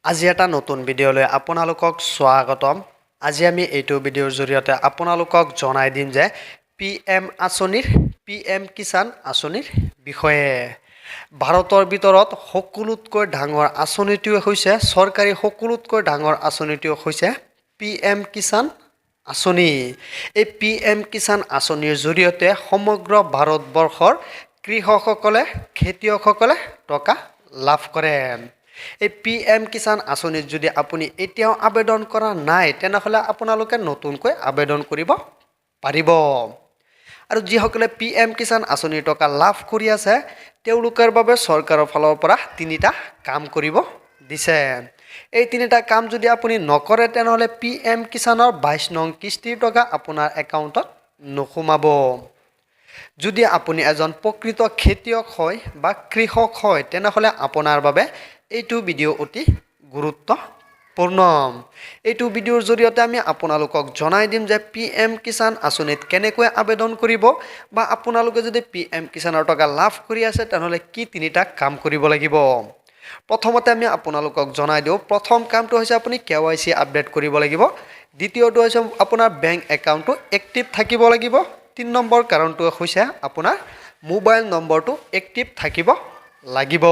আজি এটা নতুন ভিডিঅ'লৈ আপোনালোকক স্বাগতম। আজি আমি এইটো ভিডিঅ'ৰ জৰিয়তে আপোনালোকক জনাই দিম যে পিএম কিষাণ আঁচনিৰ বিষয়ে। ভাৰতৰ ভিতৰত সকলোতকৈ ডাঙৰ আঁচনিটোৱে হৈছে চৰকাৰী সকলোতকৈ ডাঙৰ আঁচনিটোৱে হৈছে পিএম কিষাণ আঁচনি। এই পিএম কিষাণ আঁচনিৰ জৰিয়তে সমগ্ৰ ভাৰতবৰ্ষৰ কৃষকসকলে খেতিয়কসকলে টকা লাভ কৰে। এই পিএম কিষাণ আঁচনিত যদি আপুনি এতিয়াও আবেদন কৰা নাই তেনেহ'লে আপোনালোকে নতুনকৈ আবেদন কৰিব পাৰিব। আৰু যিসকলে পিএম কিষাণ আঁচনিৰ টকা লাভ কৰি আছে তেওঁলোকৰ বাবে চৰকাৰৰ ফালৰ পৰা তিনিটা কাম কৰিব দিছে। এই তিনিটা কাম যদি আপুনি নকৰে তেনেহ'লে পিএম কিষাণৰ 22 নং কিস্তিৰ টকা আপোনাৰ একাউণ্টত নোসোমাব। যদি আপুনি এজন প্ৰকৃত খেতিয়ক হয় বা কৃষক হয় তেনেহ'লে আপোনাৰ বাবে এইটো ভিডিঅ' অতি গুৰুত্বপূৰ্ণ। এইটো ভিডিঅ'ৰ জৰিয়তে আমি আপোনালোকক জনাই দিম যে পিএম কিষাণ আঁচনিত কেনেকৈ আবেদন কৰিব বা আপোনালোকে যদি পিএম কিষাণৰ টকা লাভ কৰি আছে তেনেহ'লে কি তিনিটা কাম কৰিব লাগিব। প্ৰথমতে আমি আপোনালোকক জনাই দিওঁ, প্ৰথম কামটো হৈছে আপুনি KYC আপডেট কৰিব লাগিব। দ্বিতীয়টো হৈছে আপোনাৰ বেংক একাউণ্টটো এক্টিভ থাকিব লাগিব। 3 নম্বৰ কাৰণটো হৈছে আপোনাৰ মোবাইল নম্বৰটো এক্টিভ থাকিব লাগিব।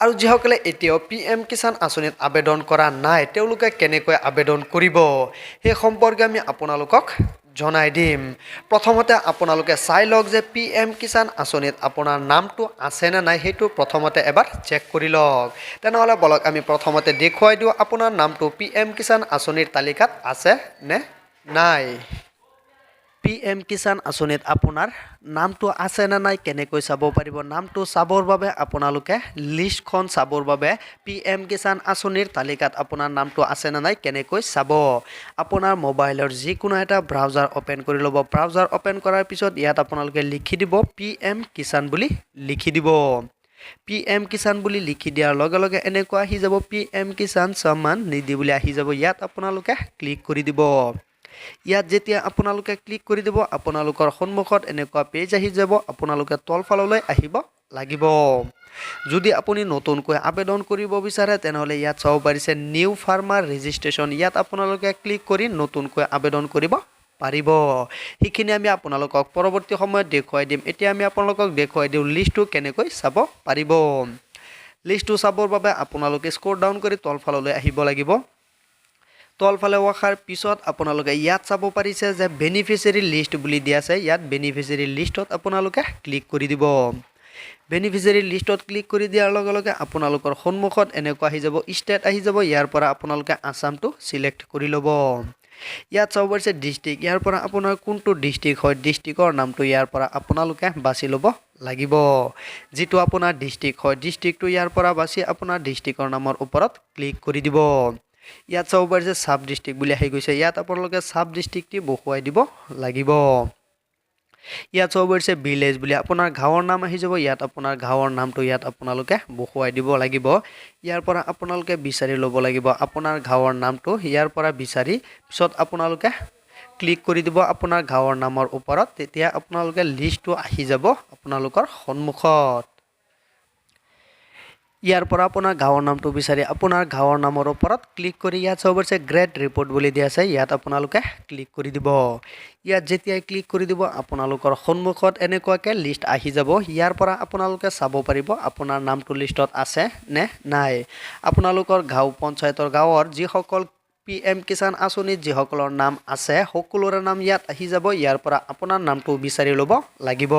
আৰু যিসকলে এতিয়াও পিএম কিষাণ আঁচনিত আবেদন কৰা নাই তেওঁলোকে কেনেকৈ আবেদন কৰিব সেই সম্পৰ্কে আমি আপোনালোকক জনাই দিম। প্ৰথমতে আপোনালোকে চাই লওক যে পিএম কিষাণ আঁচনিত আপোনাৰ নামটো আছেনে নাই সেইটো প্ৰথমতে এবাৰ চেক কৰি লওক। তেনেহ'লে বলক আমি প্ৰথমতে দেখুৱাই দিওঁ আপোনাৰ নামটো পিএম কিষাণ আঁচনিৰ তালিকাত আছে নে নাই। পিএম কিষাণ আঁচনিত আপোনাৰ নামটো আছে নে নাই কেনেকৈ চাব পাৰিব। নামটো চাবৰ বাবে আপোনালোকে লিষ্টখন চাবৰ বাবে পিএম কিষাণ আঁচনিৰ তালিকাত আপোনাৰ নামটো আছে নে নাই কেনেকৈ চাব। আপোনাৰ মোবাইলৰ যিকোনো এটা ব্ৰাউজাৰ অ'পেন কৰি ল'ব। ব্ৰাউজাৰ অ'পেন কৰাৰ পিছত ইয়াত আপোনালোকে লিখি দিব পিএম কিষাণ বুলি লিখি দিব। পিএম কিষাণ বুলি লিখি দিয়াৰ লগে লগে এনেকুৱা আহি যাব পিএম কিষাণ সন্মান নিধি বুলি আহি যাব। ইয়াত আপোনালোকে ক্লিক কৰি দিব। ইয়াত যেতিয়া আপোনালোকে ক্লিক কৰি দিব আপোনালোকৰ সন্মুখত এনেকুৱা পেজ আহি যাব। আপোনালোকে তলফাললৈ আহিব লাগিব। যদি আপুনি নতুনকৈ আবেদন কৰিব বিচাৰে তেনেহ'লে ইয়াত চাব পাৰিছে নিউ ফাৰ্মাৰ ৰেজিষ্ট্ৰেশ্যন। ইয়াত আপোনালোকে ক্লিক কৰি নতুনকৈ আবেদন কৰিব পাৰিব। সেইখিনি আমি আপোনালোকক পৰৱৰ্তী সময়ত দেখুৱাই দিম। এতিয়া আমি আপোনালোকক দেখুৱাই দিওঁ লিষ্টটো কেনেকৈ চাব পাৰিব। লিষ্টটো চাবৰ বাবে আপোনালোকে স্ক্ৰল ডাউন কৰি তলফাললৈ আহিব লাগিব। তলফালে অহাৰ পিছত আপোনালোকে ইয়াত চাব পাৰিছে যে বেনিফিচিয়াৰী লিষ্ট বুলি দিয়া আছে। ইয়াত বেনিফিচিয়াৰী লিষ্টত আপোনালোকে ক্লিক কৰি দিব। বেনিফিচিয়াৰী লিষ্টত ক্লিক কৰি দিয়াৰ লগে লগে আপোনালোকৰ সন্মুখত এনেকুৱা আহি যাব ষ্টেট আহি যাব। ইয়াৰ পৰা আপোনালোকে আসামটো চিলেক্ট কৰি ল'ব। ইয়াত চাব পাৰিছে ডিষ্ট্ৰিক্ট, ইয়াৰ পৰা আপোনাৰ কোনটো ডিষ্ট্ৰিক্ট হয় ডিষ্ট্ৰিক্টৰ নামটো ইয়াৰ পৰা আপোনালোকে বাছি ল'ব লাগিব। যিটো আপোনাৰ ডিষ্ট্ৰিক্ট হয় ডিষ্ট্ৰিক্টটো ইয়াৰ পৰা বাছি আপোনাৰ ডিষ্ট্ৰিক্টৰ নামৰ ওপৰত ক্লিক কৰি দিব। ইয়াত চাব পাৰিছে সাব ডিষ্ট্ৰিক্ট বুলি আহি গৈছে। ইয়াত আপোনালোকে সাব ডিষ্ট্ৰিক্টটি বহুৱাই দিব লাগিব। ইয়াত চাব পাৰিছে ভিলেজ বুলি আপোনাৰ গাঁৱৰ নাম আহি যাব। ইয়াত আপোনাৰ গাঁৱৰ নামটো ইয়াত আপোনালোকে বহুৱাই দিব লাগিব। ইয়াৰ পৰা আপোনালোকে বিচাৰি ল'ব লাগিব আপোনাৰ গাঁৱৰ নামটো। ইয়াৰ পৰা বিচাৰি পিছত আপোনালোকে ক্লিক কৰি দিব আপোনাৰ গাঁৱৰ নামৰ ওপৰত। তেতিয়া আপোনালোকে লিষ্টটো আহি যাব আপোনালোকৰ সন্মুখত। ইয়াৰ পৰা আপোনাৰ গাঁৱৰ নামটো বিচাৰি আপোনাৰ গাঁৱৰ নামৰ ওপৰত ক্লিক কৰি ইয়াত চাব পাৰিছে গ্ৰেড ৰিপৰ্ট বুলি দিয়া আছে। ইয়াত আপোনালোকে ক্লিক কৰি দিব। ইয়াত যেতিয়াই ক্লিক কৰি দিব আপোনালোকৰ সন্মুখত এনেকুৱাকৈ লিষ্ট আহি যাব। ইয়াৰ পৰা আপোনালোকে চাব পাৰিব আপোনাৰ নামটো লিষ্টত আছে নে নাই। আপোনালোকৰ গাঁও পঞ্চায়তৰ গাঁৱৰ যিসকল পিএম কিষাণ আঁচনিত যিসকলৰ নাম আছে সকলোৰে নাম ইয়াত আহি যাব। ইয়াৰ পৰা আপোনাৰ নামটো বিচাৰি ল'ব লাগিব।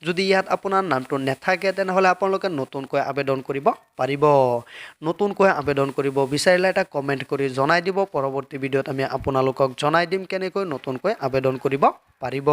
যদি ইয়াত আপোনাৰ নামটো নাথাকে তেনেহ'লে আপোনালোকে নতুনকৈ আবেদন কৰিব পাৰিব। নতুনকৈ আবেদন কৰিব বিচাৰিলে এটা কমেণ্ট কৰি জনাই দিব। পৰৱৰ্তী ভিডিঅ'ত আমি আপোনালোকক জনাই দিম কেনেকৈ নতুনকৈ আবেদন কৰিব পাৰিব।